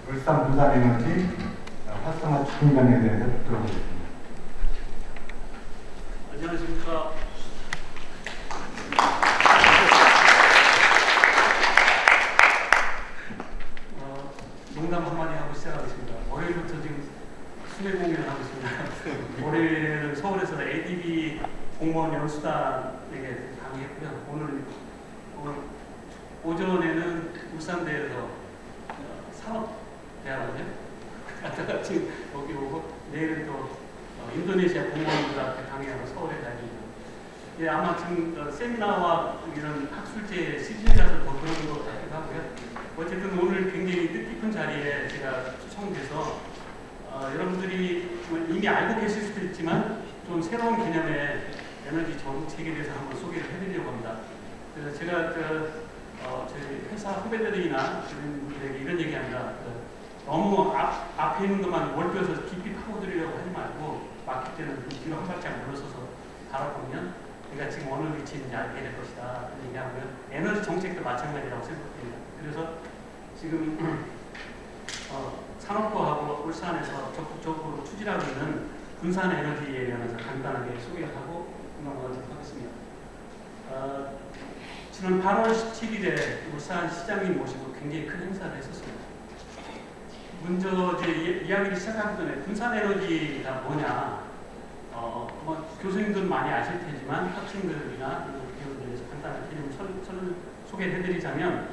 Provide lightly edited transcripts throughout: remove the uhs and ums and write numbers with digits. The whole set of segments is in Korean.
울산 부산에너지 활성화 추진단에 대해서 들어보겠습니다. 안녕하십니까. 농담 한마디 하고 시작하겠습니다. 월요일부터 지금 수뇌 공연을 하고 있습니다. 월요일은 서울에서 ADB 공무원 연수단에게 강의했고요. 오늘 오전에는 울산대에서 산업대학원이요. 갔다가 지금 여기 오고 내일은 또 인도네시아 공무원들한테 강의하고 서울에 다닙니다. 예, 아마 지금 세미나와 이런 학술제 시즌이라서 더 그런 것 같기도 하고요. 어쨌든 오늘 굉장히 뜻깊은 자리에 제가 초청돼서 여러분들이 이미 알고 계실 수도 있지만 좀 새로운 개념의 에너지 전국 체계에 대해서 한번 소개를 해드리려고 합니다. 그래서 제가 저희 회사 후배들이나 그런 분들에게 이런 얘기합니다. 너무 앞에 있는 것만 몰두해서 깊이 파고들려고 하지 말고 막힐 때는 뒤로 한 발짝 물러서서 바라보면 내가 지금 어느 위치에 있는지 알게 될 것이다. 얘기하고요. 에너지 정책도 마찬가지라고 생각합니다. 그래서 지금 산업부하고 울산에서 적극적으로 추진하고 있는 분산 에너지에 관해서 간단하게 소개하고 넘어가도록 하겠습니다. 지난 8월 17일에 울산 시장님 모시고 굉장히 큰 행사를 했었습니다. 먼저 이야기를 시작하기 전에 분산 에너지가 뭐냐, 교수님들은 많이 아실 테지만 학생들이나 기업들에서 간단하게 소개를 해드리자면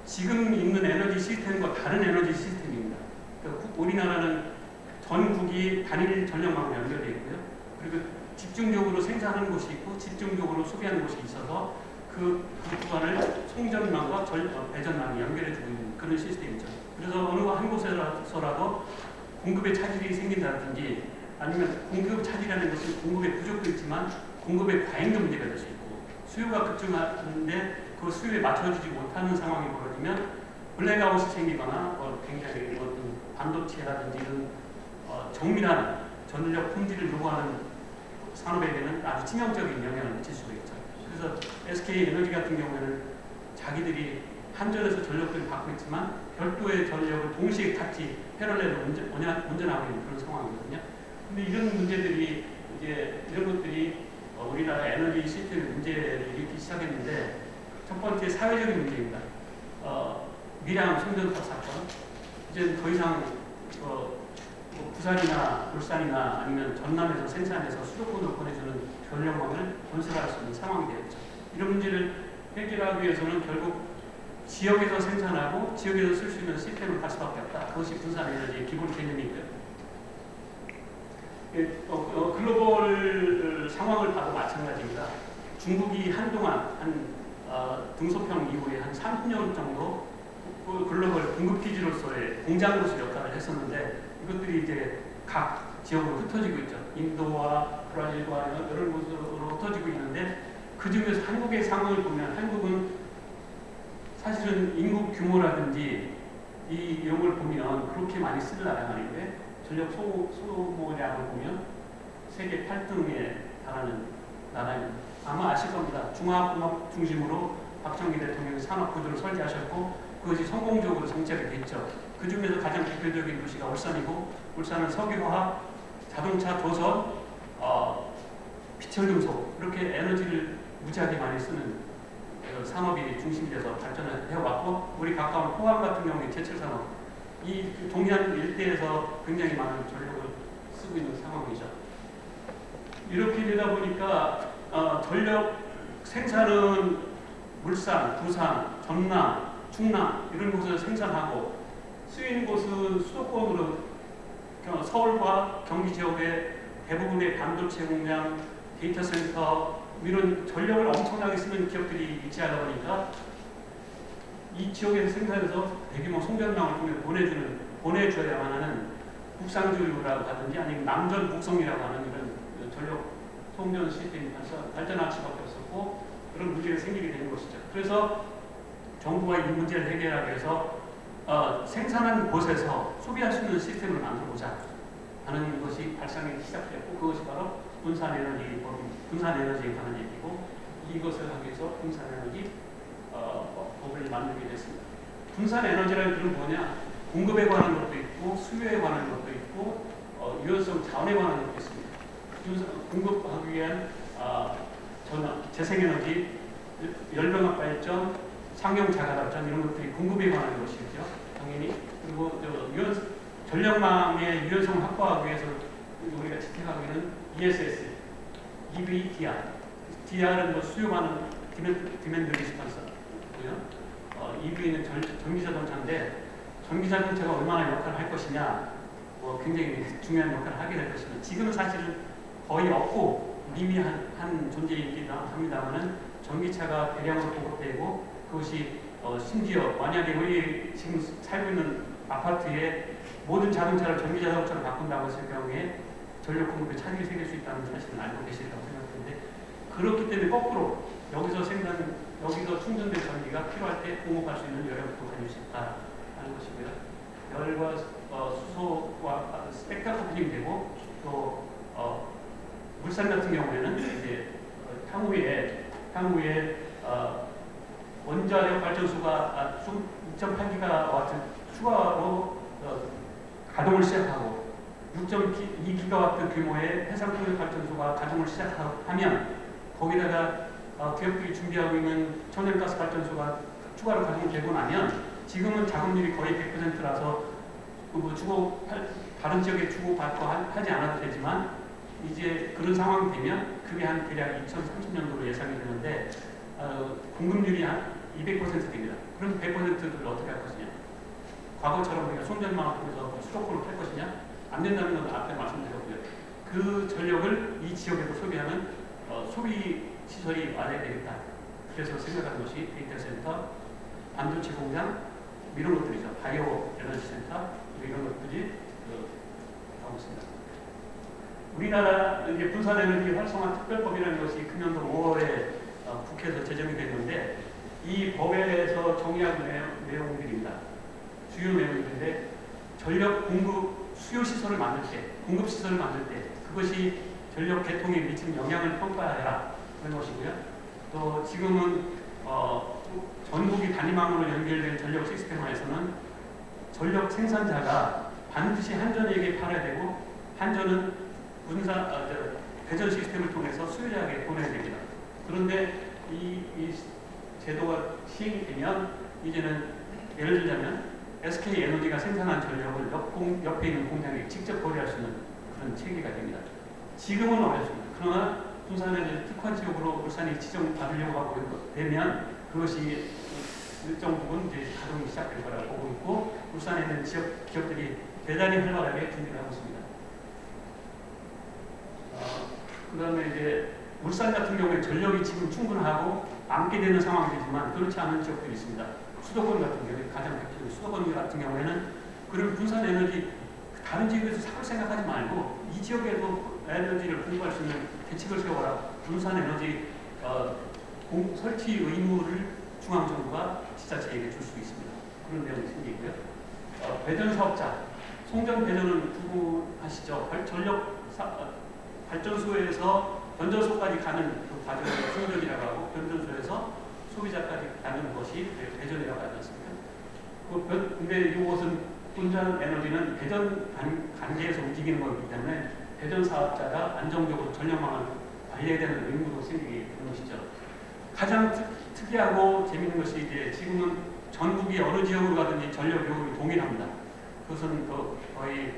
지금 있는 에너지 시스템과 다른 에너지 시스템입니다. 그러니까 우리나라는 전국이 단일 전력망으로 연결되어 있고요. 그리고 집중적으로 생산하는 곳이 있고 집중적으로 소비하는 곳이 있어서 그 구간을 송전망과 배전망이 연결해주고 있는 그런 시스템이죠. 그래서 어느 한 곳에서라도 공급에 차질이 생긴다든지 아니면 공급 차질이라는 것은 공급의 부족도 있지만 공급의 과잉도 문제가 될 수 있고 수요가 급증하는데 그 수요에 맞춰주지 못하는 상황이 벌어지면 블랙아웃이 생기거나 굉장히 어떤 반도체라든지 이런 정밀한 전력 품질을 요구하는 산업에게는 아주 치명적인 영향을 미칠 수가 있죠. 그래서 SK 에너지 같은 경우에는 자기들이 한전에서 전력을 받고 있지만 별도의 전력을 동시에 같이 패럴렐로 운전하고 있는 그런 상황이거든요. 근데 이런 문제들이 이런 것들이 우리나라 에너지 시스템의 문제를 일으키기 시작했는데 첫 번째 사회적인 문제입니다. 밀양 송전탑 사건. 이제 더 이상 부산이나 울산이나 아니면 전남에서 생산해서 수도권으로 보내주는 전력망을 건설할 수 있는 상황이 되었죠. 이런 문제를 해결하기 위해서는 결국 지역에서 생산하고 지역에서 쓸 수 있는 시스템을 갈 수밖에 없다. 그것이 분산 에너지의 기본 개념이고요. 글로벌 상황을 봐도 마찬가지입니다. 중국이 한동안 등소평 이후에 한 30년 정도 글로벌 공급 기지로서의 공장으로서 역할을 했었는데 이것들이 이제 각 지역으로 흩어지고 있죠. 인도와 브라질과 여러 곳으로 흩어지고 있는데 그 중에서 한국의 상황을 보면 한국은 사실은 인구 규모라든지 이런 걸 보면 그렇게 많이 쓰는 나라가 아닌데 전력 소모량을 보면 세계 8등에 달하는 나라입니다. 아마 아실 겁니다. 중화학공업 중심으로 박정희 대통령이 산업구조를 설계하셨고 그것이 성공적으로 정착이 됐죠. 그 중에서 가장 대표적인 도시가 울산이고 울산은 석유화학, 자동차, 조선, 비철금속 이렇게 에너지를 무지하게 많이 쓰는 산업이 중심이 돼서 발전을 해왔고 우리 가까운 포항 같은 경우에 제철산업 이 동해안 일대에서 굉장히 많은 전력을 쓰고 있는 상황이죠. 이렇게 되다 보니까 전력 생산은 울산, 부산, 전남, 충남 이런 곳에서 생산하고 쓰이는 곳은 수도권으로 서울과 경기 지역의 대부분의 반도체 공장, 데이터 센터 이런 전력을 엄청나게 쓰는 기업들이 위치하다 보니까 이 지역에서 생산해서 대규모 송전망을 통해 보내줘야만 하는 국상주라고 하든지 아니면 남전 북송이라고 하는 이런 전력 송전 시스템이 발전할 수밖에 없었고 그런 문제가 생기게 되는 것이죠. 그래서 정부가 이 문제를 해결하기 위해서 생산한 곳에서 소비할 수 있는 시스템을 만들어보자 하는 것이 발상이 시작됐고 그것이 바로 분산 에너지에 관한 얘기고 이것을 하기 위해서 분산 에너지 법을 만들게 됐습니다. 분산 에너지라는 것은 뭐냐? 공급에 관한 것도 있고 수요에 관한 것도 있고 유연성 자원에 관한 것도 있습니다. 공급하기 위한 재생에너지, 열병합 발전, 상용 자가 발전 이런 것들이 공급에 관한 것이죠. 당연히. 그리고 전력망의 유연성을 확보하기 위해서 우리가 지탱하고 있는 ESS, EV, DR. DR은 뭐 수요 많은 디맨드 리스폰스고요. EV는 전기 자동차인데 전기 자동차가 얼마나 역할을 할 것이냐, 굉장히 중요한 역할을 하게 될 것입니다. 지금은 사실은 거의 없고 미미한 존재이기도 합니다만은 전기차가 대량으로 공급되고 그것이 심지어 만약에 우리 지금 살고 있는 아파트에 모든 자동차를 전기 자동차로 바꾼다고 했을 경우에 전력 공급에 차질이 생길 수 있다는 사실은 알고 계시다고 생각하는데, 그렇기 때문에 거꾸로 여기서 충전된 전기가 필요할 때 공급할 수 있는 여력도 가질 수 있다는 것이고요. 열과 수소와 스펙트럼 커플링이 되고 또 물산 같은 경우에는 이제 향후에 원자력 발전소가 2.8기가와트 추가로 가동을 시작하고 6.2기가와트 규모의 해상풍력 발전소가 가동을 시작하면 거기다가 기업들이 준비하고 있는 천연가스 발전소가 추가로 가동되고 나면 지금은 작업률이 거의 100%라서 다른 지역에 주고받고 하지 않아도 되지만 이제 그런 상황이 되면 그게 한 대략 2030년도로 예상이 되는데 공급률이 한 200% 됩니다. 그럼 100%를 어떻게 할 것이냐? 과거처럼 우리가 송전망을 통해서 수도권을 탈 것이냐? 안 된다는 건 앞에 말씀드렸고요. 그 전력을 이 지역에도 소비하는 소비 시설이 와야 되겠다. 그래서 생각한 것이 데이터 센터, 반도체 공장 이런 것들이죠. 바이오 에너지 센터 이런 것들이 하고 있습니다. 우리나라 이제 분산 에너지 활성화 특별법이라는 것이 금년도 5월에 국회에서 제정이 됐는데 이 법에 대해서 정의하는 내용들입니다. 주요 내용들인데 전력 공급 수요 시설을 만들 때, 공급 시설을 만들 때 그것이 전력 개통에 미치는 영향을 평가해라 그런 것이고요. 또 지금은 전국이 단위망으로 연결된 전력 시스템화에서는 전력 생산자가 반드시 한전에게 팔아야 되고 한전은 배전 시스템을 통해서 수요자에게 보내야 됩니다. 그런데 이 제도가 시행이 되면 이제는 예를 들자면 SK 에너지가 생산한 전력을 옆에 있는 공장에 직접 거래할 수 있는 그런 체계가 됩니다. 지금은 어렵습니다. 그러나 부산에는 특화 지역으로 울산이 지정받으려고 하고 되면 그것이 일정 부분 이제 가동이 시작될 거라고 보고 있고 울산에 있는 지역 기업들이 대단히 활발하게 준비를 하고 있습니다. 그 다음에 이제 울산 같은 경우에 전력이 지금 충분하고 안게 되는 상황이지만 그렇지 않은 지역들이 있습니다. 수도권 같은 경우에 가장 대표적인 수도권 같은 경우에는 그런 분산 에너지 다른 지역에서 사을 생각하지 말고 이 지역에도 에너지를 공급할 수 있는 대책을 세워라. 분산 에너지 설치 의무를 중앙정부가 지자체에게 줄 수 있습니다. 그런 내용이 생기고요. 배전 사업자, 송전 배전은 구분하시죠. 발전소에서 변전소까지 가는 그 과정을 송전이라고 하고 변전소에서 소비자까지 가는 것이 배전이라고 하지 않습니까? 근데 이것은 분산 에너지는 배전 단계에서 움직이는 거기 때문에 배전 사업자가 안정적으로 전력망을 관리해야 되는 의무도 생기게 되는 것이죠. 가장 특이하고 재미있는 것이 이제 지금은 전국이 어느 지역으로 가든지 전력 요금이 동일합니다. 그것은 거의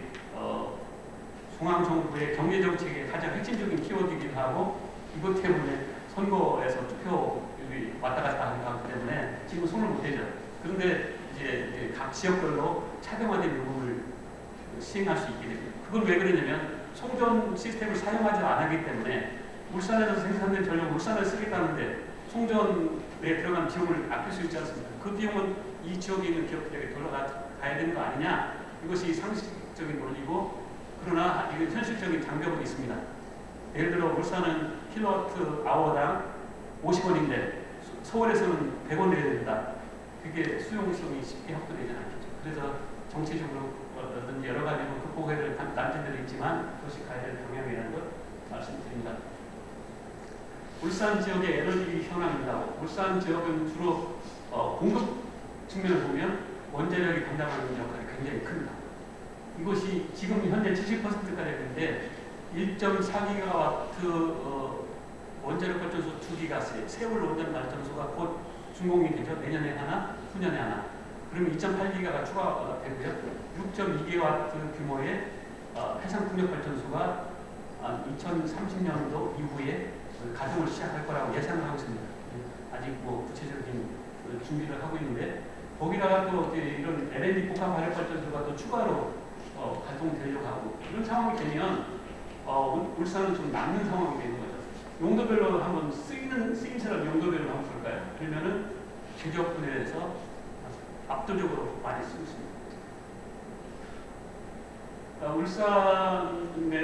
중앙정부의 경제정책의 가장 핵심적인 키워드이기도 하고 이것 때문에 선거에서 투표율이 왔다 갔다 하기 때문에 지금 손을 못 대죠. 그런데 이제 각 지역별로 차등화된 요금을 시행할 수 있게 됩니다. 그건 왜 그러냐면 송전 시스템을 사용하지 않았기 때문에 울산에서 생산된 전력을 울산에 쓰겠다는데 송전에 들어간 비용을 아낄 수 있지 않습니까? 그 비용은 이 지역에 있는 기업들에게 돌아가야 되는 거 아니냐? 이것이 상식적인 논리고 그러나 이건 현실적인 장벽은 있습니다. 예를 들어 울산은 킬로와트 아워당 50원인데 서울에서는 100원 내야 된다. 그게 수용성이 쉽게 확보되지 않겠죠. 그래서 정치적으로 여러 가지로 극복해야 될 난제들이 있지만 그것이 가야 될 방향이라는 것 말씀드립니다. 울산 지역의 에너지 현황입니다. 울산 지역은 주로 공급 측면을 보면 원자력이 담당하는 역할이 굉장히 큽니다. 이것이 지금 현재 70%가 되는데 1.4기가와트 원자력 발전소 2기가 세월 원자력 발전소가 곧 준공이 되죠. 내년에 하나, 후년에 하나. 그러면 2.8기가가 추가가 되고요. 6.2기가와트 규모의 해상 풍력 발전소가 2030년도 이후에 가동을 시작할 거라고 예상을 하고 있습니다. 아직 뭐 구체적인 준비를 하고 있는데 거기다가 또 이런 LNG 복합 발력 발전소가 또 추가로 가동되려고 하고 이런 상황이 되면 울산은 좀 남는 상황이 되는 거죠. 용도별로 한번 쓰임새를 용도별로 한번 볼까요? 그러면은 제조업 분야에서 압도적으로 많이 쓰고 있습니다. 울산에서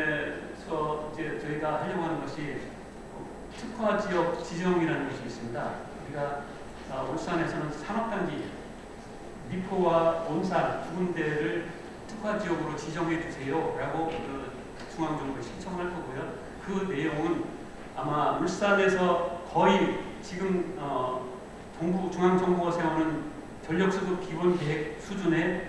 이제 저희가 하려고 하는 것이 특화 지역 지정이라는 것이 있습니다. 우리가 울산에서는 산업단지 미포와 온산 두 군데를 특화 지역으로 지정해 주세요라고 중앙정부에 신청을 할 거고요. 그 내용은 아마 울산에서 거의 지금 중앙정부가 세우는 전력수급 기본계획 수준의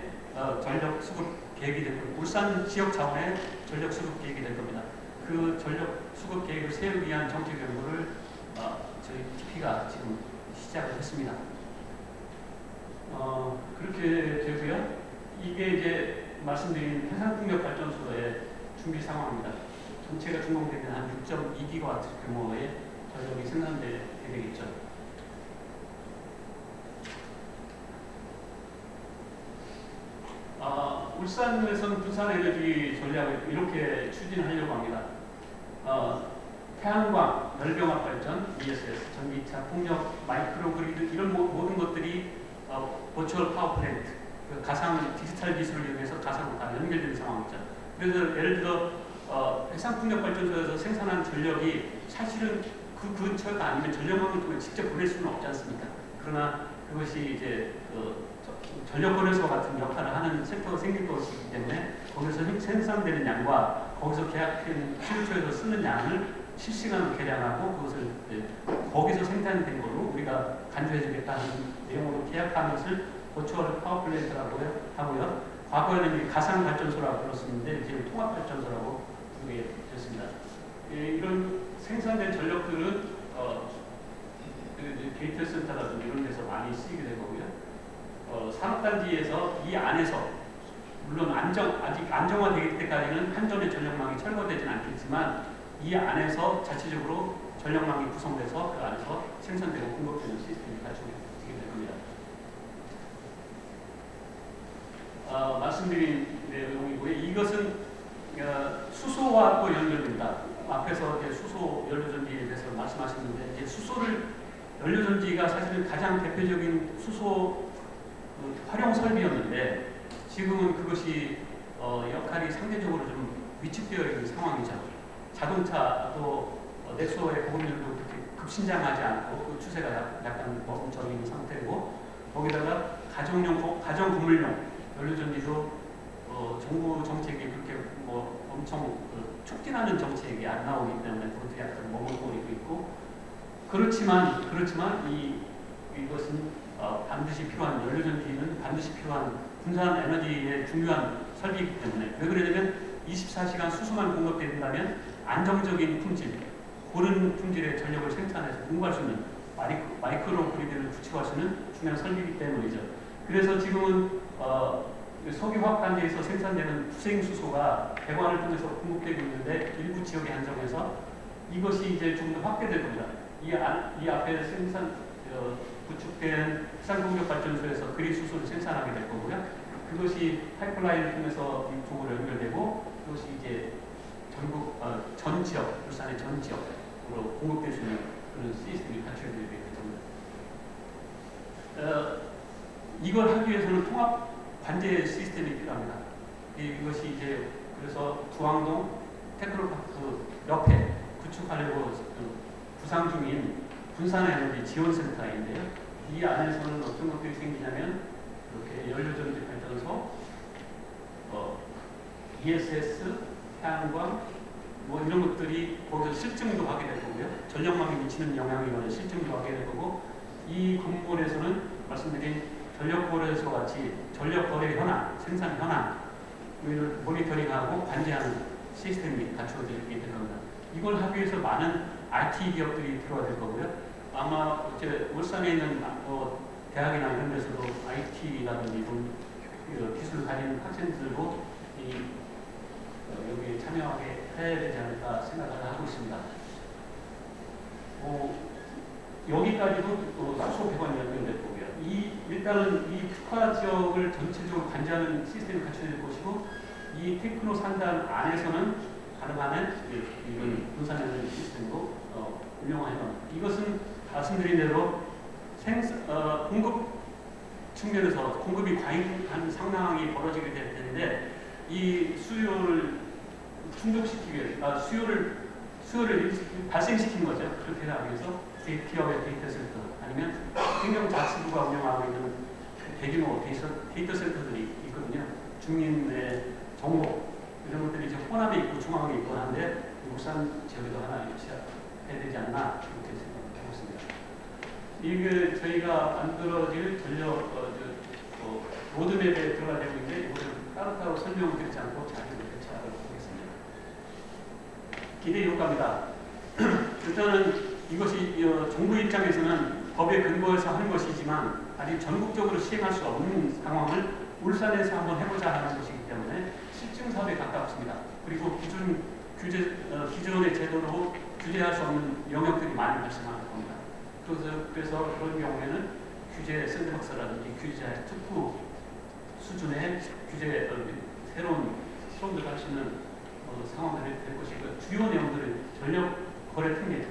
전력수급 계획이 될 겁니다. 울산 지역 차원의 전력수급 계획이 될 겁니다. 그 전력수급 계획을 세우기 위한 정책 연구를 저희 TP가 지금 시작을 했습니다. 그렇게 되고요. 이게 이제 말씀드린 해상풍력 발전소의 준비 상황입니다. 전체가 준공되면 한 6.2기가와트 규모의 전력이 생산되게 되겠죠. 울산에서는 분산에너지 전략을 이렇게 추진하려고 합니다. 태양광, 열병합 발전, ESS, 전기차, 풍력, 마이크로그리드 이런 모든 것들이 버추얼 파워 플랜트, 가상 디지털 기술을 이용해서 가상으로 다 연결되는 상황이죠. 그래서 예를 들어 해상 풍력 발전소에서 생산한 전력이 사실은 그 근처가 아니면 전력망을 통해 직접 보낼 수는 없지 않습니까? 그러나 그것이 이제 전력거래소 같은 역할을 하는 섹터가 생길 것이기 때문에 거기서 생산되는 양과 거기서 계약된 수요처에서 쓰는 양을 실시간으로 계량하고 그것을 거기서 생산된 걸로 우리가 간주해주겠다는 내용으로 계약한 것을 버추얼 파워 플랜트라고 하고요. 과거에는 가상 발전소라고 불렀었는데 지금 통합 발전소라고 부르게 됐습니다. 이런 생산된 전력들은 데이터 센터라든지 이런 데서 많이 쓰이게 될 거고요. 산업단지에서 이 안에서 물론 아직 안정화되기 때까지는 한전의 전력망이 철거되지는 않겠지만 이 안에서 자체적으로 전력망이 구성돼서 그 안에서 생산되고 공급되는 시스템이 갖춰지게 될 겁니다. 말씀드린 내용이고요. 이것은 수소와 또 연결됩니다. 앞에서 이제 수소 연료전지에 대해서 말씀하셨는데 이제 수소를 연료전지가 사실은 가장 대표적인 수소 활용 설비였는데 지금은 그것이 역할이 상대적으로 좀 위축되어 있는 상황이죠. 자동차도 넥소의 보급률도 그렇게 급신장하지 않고 그 추세가 약간 멈춰 있는 상태고 거기다가 가정 건물용 연료전지도 정부 정책이 그렇게 뭐 엄청 촉진하는 정책이 안 나오기 때문에 그것도 약간 머뭇거리고 있고 그렇지만 이것은 반드시 필요한 연료전지는 반드시 필요한 분산 에너지의 중요한 설비이기 때문에 왜 그러냐면 24시간 수소만 공급된다면 안정적인 품질, 고른 품질의 전력을 생산해서 공부할 수 있는 마이크로 그리드를 구축할 수 있는 중요한 설비이기 때문이죠. 그래서 지금은 석유화학 단지에서 생산되는 부생 수소가 배관을 통해서 공급되고 있는데 일부 지역에 한정해서 이것이 이제 좀 더 확대될 겁니다. 이 앞에 구축된 해상풍력 발전소에서 그리 수소를 생산하게 될 거고요. 그것이 파이프라인을 통해서 이쪽으로 연결되고 그것이 이제 전국 전 지역, 울산의 전 지역으로 공급될 수 있는 그런 시스템이 갖춰져야 되겠습니다. 이걸 하기 위해서는 통합 관제 시스템이 필요합니다. 이것이 이제 그래서 구항동 테크노파크 옆에 구축하려고 구상 중인 분산에너지 지원센터인데요. 이 안에서는 어떤 것들이 생기냐면 이렇게 연료전지 발전소, ESS, 태양광 뭐 이런 것들이 거기서 실증도 하게 될 거고요. 전력망에 미치는 영향에 관한 실증도 하게 될 거고 이 건물에서는 말씀드린 전력거래소 같이 전력거래 현황, 생산 현황을 모니터링하고 관리하는 시스템이 갖추어지게 될 겁니다. 이걸 하기 위해서 많은 IT 기업들이 들어와야 될 거고요. 아마 이제 울산에 있는 대학이나 이런 데서도 IT라든지 기술을 가진 학생들도 여기에 참여하게 해야 되지 않을까 생각을 하고 있습니다. 여기까지도 수소 배관이 연결됐고요. 일단은 이 특화 지역을 전체적으로 관리하는 시스템을 갖춰야 될 것이고, 이 테크노 산단 안에서는 가능한 이런 분산에너지 시스템으로 운영하는 이것은 말씀드린 대로 공급 측면에서 공급이 과잉한 상황이 벌어지게 될 텐데, 이 수요를 충족시키기 위해 수요를 발생시킨 거죠. 그렇게 하기 위해서 기업의 데이터 센터 아니면 행정자치부가 운영하고 있는 대규모 데이터 센터들이 있거든요. 주민의 정보 이런 것들이 이제 호남에 있고 중앙에 있고 한데 울산 지역에도 하나 유치해야 되지 않나 이렇게 생각하고 있습니다. 이게 저희가 만들어질 전력 로드맵에 들어가 되고 있는데 이거를 따로따로 설명을 드리지 않고 자료를 대체하도록 하겠습니다. 기대 효과입니다. 일단은 이것이 정부 입장에서는 법에 근거해서 하는 것이지만 아직 전국적으로 시행할 수 없는 상황을 울산에서 한번 해보자 하는 것이기 때문에 실증 사업에 가깝습니다. 그리고 기존의 제도로 규제할 수 없는 영역들이 많이 발생할 겁니다. 그래서 그런 경우에는 규제 샌드박스라든지 규제 특구 수준의 규제 새로운 수업을 할 수 있는 상황들이 될 것이고, 주요 내용들은 전력 거래 특례,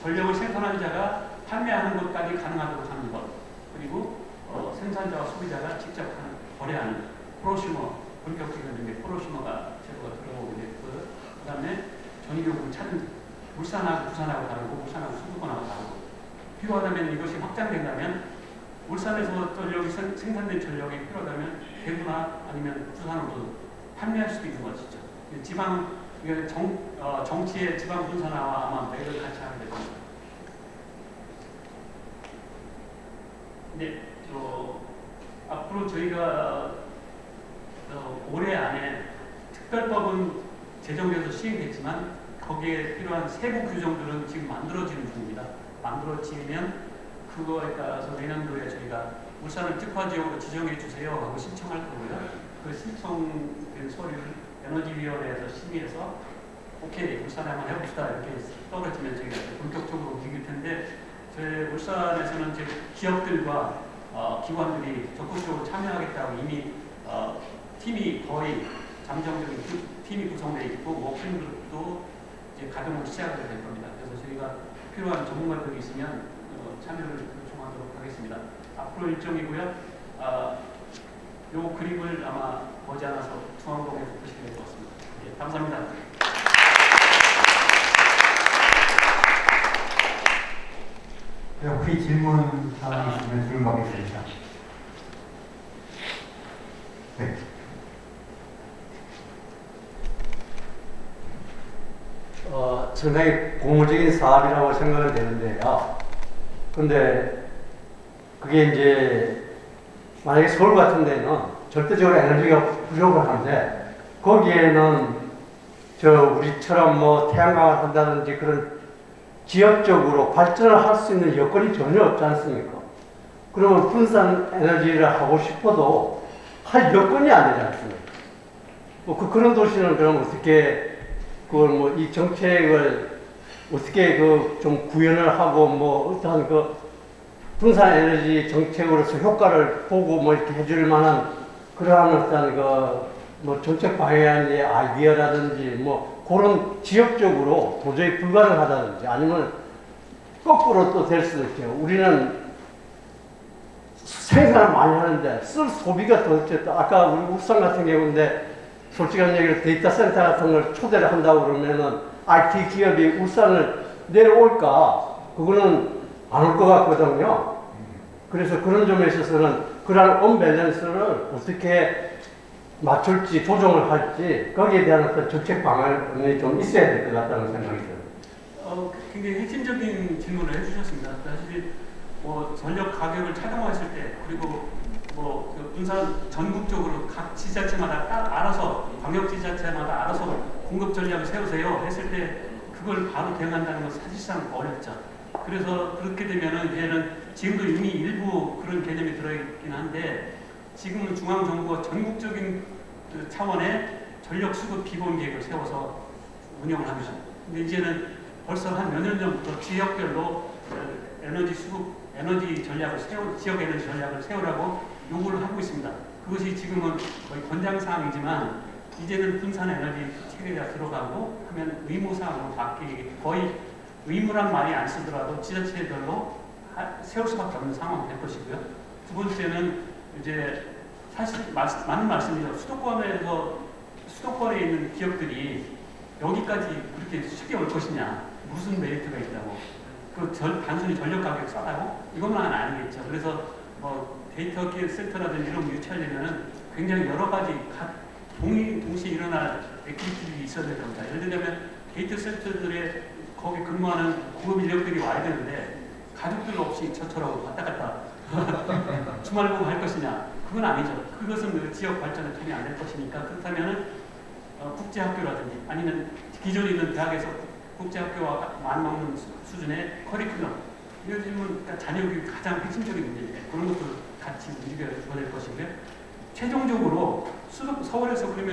전력을 생산한 자가 판매하는 것까지 가능하도록 하는 것, 그리고 생산자와 소비자가 직접 거래하는 프로슈머, 본격적인 게 프로슈머가 제도가 들어오게 됐고, 그 다음에 전기요금 차등, 울산하고 부산하고 다르고 울산하고 수도권하고 다르고, 필요하다면 이것이 확장된다면 울산에서 생산된 전력이 필요하다면 대구나 아니면 부산으로 판매할 수도 있는 것이죠. 정치의 지방 분산화와 아마 매를 같이 하게 될 겁니다. 네, 앞으로 저희가 올해 안에 특별법은 제정돼서 시행됐지만 거기에 필요한 세부 규정들은 지금 만들어지는 중입니다. 만들어지면 그거에 따라서 내년도에 저희가 울산을 특화지역으로 지정해 주세요 하고 신청할 거고요. 그 신청된 서류를 에너지위원회에서 심의해서 오케이 울산에 한번 해봅시다 이렇게 떨어지면 저희가 본격적으로 움직일 텐데, 저희 울산에서는 이제 기업들과 기관들이 적극적으로 참여하겠다고 이미 팀이 거의 잠정적인 팀이 구성되어 있고 워킹그룹도 이제 가동을 시작하게 될 겁니다. 그래서 저희가 필요한 전문가들이 있으면 참여를 요청하도록 하겠습니다. 앞으로 일정이고요. 요 그림을 아마 머지않아서 중앙동에서 보시게 될 것 같습니다. 예, 감사합니다. 혹시 질문 사항이 있으면 질문받겠습니다. 네. 상당히 고무적인 사업이라고 생각은 되는데요. 근데 그게 이제 만약에 서울 같은 데는 절대적으로 에너지가 부족을 하는데, 거기에는 우리처럼 뭐 태양광을 한다든지 그런 지역적으로 발전을 할 수 있는 여건이 전혀 없지 않습니까? 그러면 분산 에너지를 하고 싶어도 할 여건이 안 되지 않습니까? 그런 도시는 그럼 어떻게 그걸 뭐 이 정책을 어떻게 좀 구현을 하고 뭐 어떠한 분산 에너지 정책으로서 효과를 보고 뭐 이렇게 해줄 만한 그러한 어떤 뭐 정책 방향의 아이디어라든지 뭐 그런 지역적으로 도저히 불가능하다든지, 아니면 거꾸로 또 될 수도 있죠. 우리는 생산을 많이 하는데 쓸 소비가 도대체, 아까 우리 울산 같은 경우인데 솔직한 얘기로 데이터 센터 같은 걸 초대를 한다고 그러면은 IT 기업이 울산을 내려올까? 그거는 안 올 것 같거든요. 그래서 그런 점에 있어서는 그러한 언밸런스를 어떻게 맞출지 조정을 할지 거기에 대한 어떤 정책 방안이 좀 있어야 될 것 같다는 생각이 들어요. 굉장히 핵심적인 질문을 해주셨습니다. 사실 뭐 전력 가격을 차등화했을 때 그리고 뭐그 분산 전국적으로 각 지자체마다 딱 알아서 광역지자체마다 알아서 공급 전략을 세우세요 했을 때 그걸 바로 대응한다는 건 사실상 어렵죠. 그래서 그렇게 되면은 이제는 지금도 이미 일부 그런 개념이 들어있긴 한데 지금은 중앙정부가 전국적인 그 차원의 전력 수급 비본 계획을 세워서 운영을 하고 있습니다. 근데 이제는 벌써 한 몇 년 전부터 지역별로 에너지 수급, 에너지 전략을 지역 에너지 전략을 세우라고 요구를 하고 있습니다. 그것이 지금은 거의 권장사항이지만 이제는 분산 에너지 체계가 들어가고 하면 의무사항으로 바뀌기 거의 의무란 말이 안 쓰더라도 지자체별로 세울 수밖에 없는 상황이 될 것이고요. 두 번째는 이제 사실 맞는 말씀이죠. 수도권에 있는 기업들이 여기까지 그렇게 쉽게 올 것이냐, 무슨 메리트가 있다고, 단순히 전력 가격 싸다고 이것만 아니겠죠. 그래서 데이터 기업 센터라든지 이런 거 유치하려면 굉장히 여러 가지 동시에 일어날 액티비티들이 있어야 될 겁니다. 예를 들면 데이터 센터들에 거기 근무하는 고급 인력들이 와야 되는데 가족들 없이 저처럼 왔다 갔다 주말봉 할 것이냐? 그건 아니죠. 그것은 그 지역 발전에 도움이 안 될 것이니까 그렇다면은 국제학교라든지 아니면 기존에 있는 대학에서 국제학교와 맞먹는 수준의 커리큘럼 요즘은 그러니까 자녀교육이 가장 핵심적인 문제인데 그런 것도 같이 움직여야 될 것이고요. 최종적으로 서울에서 그러면